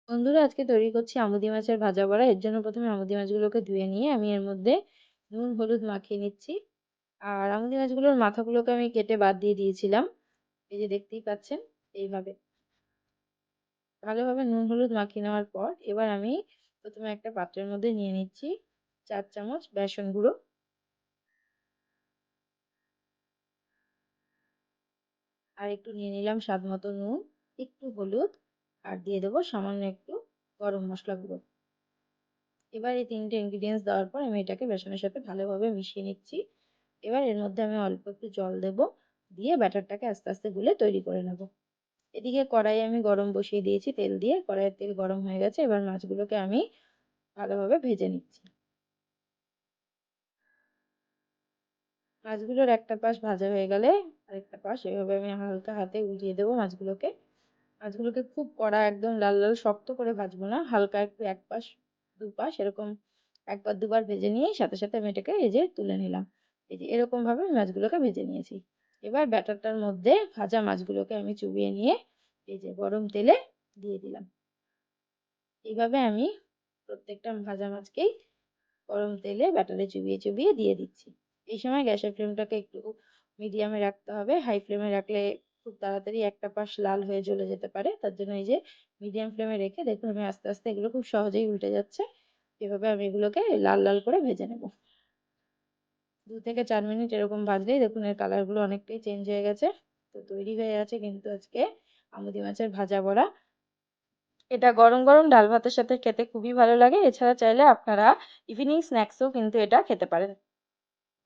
বন্ধুরা, আজকে তৈরি করছি আমুদি মাছের ভাজা বড়া। এর জন্য প্রথমে আমুদি মাছগুলোকে ধুয়ে নিয়ে আমি এর মধ্যে নুন হলুদ মাখিয়ে নিচ্ছি। আর আমুদি মাছগুলোর মাথাগুলোকে আমি কেটে বাদ দিয়ে দিয়েছিলাম। এই যে দেখতেই পাচ্ছেন, এইভাবে ভালোভাবে নুন হলুদ মাখিয়ে নেওয়ার পর এবার আমি প্রথমে একটা পাত্রের মধ্যে নিয়ে নিচ্ছি 4 চামচ বেসন গুঁড়ো। আর একটু নিয়ে নিলাম স্বাদ মতো নুন, একটু হলুদ, আর দিয়ে দেবো সামান্য একটু গরম মশলা গুঁড়ো। এবার এই 3টে ইনগ্রিডিয়েন্টস দেওয়ার পর আমি এটাকে বেসনের সাথে ভালোভাবে মিশিয়ে নিচ্ছি। এবার এর মধ্যে আমি অল্প একটু জল দেব, দিয়ে ব্যাটারটাকে আস্তে আস্তে গুলে তৈরি করে নেব। এদিকে কড়াই আমি গরম বসিয়ে দিয়েছি তেল দিয়ে। কড়াইয়ের তেল গরম হয়ে গেছে, এবার মাছগুলোকে আমি ভালোভাবে ভেজে নিচ্ছি। মাছগুলোর একটা পাশ ভাজা হয়ে গেলে আরেকটা পাশ এভাবে আমি হালকা হাতে উল্টিয়ে দেবো মাছগুলোকে। মাছগুলোকে খুব কড়া একদম লাল লাল শক্ত করে ভাজবো না, হালকা একটু এক পাশ দু পাশ এরকম একবার দুবার ভেজে নিয়ে সাথে সাথে আমি এটাকে এই যে তুলে নিলাম। এই যে এরকম ভাবে আমি মাছগুলোকে ভেজে নিয়েছি। এবার ব্যাটারটার মধ্যে ভাজা মাছগুলোকে আমি চুবিয়ে নিয়ে এই যে গরম তেলে দিয়ে দিলাম। এইভাবে আমি প্রত্যেকটা ভাজা মাছকেই গরম তেলে ব্যাটারে চুবিয়ে চুবিয়ে দিয়ে দিচ্ছি। এই সময় গ্যাসের ফ্লেমটাকে একটু মিডিয়ামে রাখতে হবে। হাই ফ্লেমে রাখলে খুব তাড়াতাড়ি একটা পাশ লাল হয়ে জ্বলে যেতে পারে। তার জন্য এই যে মিডিয়াম ফ্লেমে রেখে দেখুন আমি আস্তে আস্তে এগুলো খুব সহজেই উল্টে যাচ্ছে। এভাবে আমি এগুলোকে লাল লাল করে ভেজে নেব। 2 থেকে 4 মিনিট এরকম ভাজলেই দেখুন এর কালারগুলো অনেকটাই চেঞ্জ হয়ে গেছে। তো তৈরি হয়ে আছে কিন্তু আজকে আমুদি মাছের ভাজা বড়া। এটা গরম গরম ডাল ভাতের সাথে খেতে খুবই ভালো লাগে। এছাড়া চাইলে আপনারা ইভিনিং স্ন্যাক্সেও কিন্তু এটা খেতে পারেন।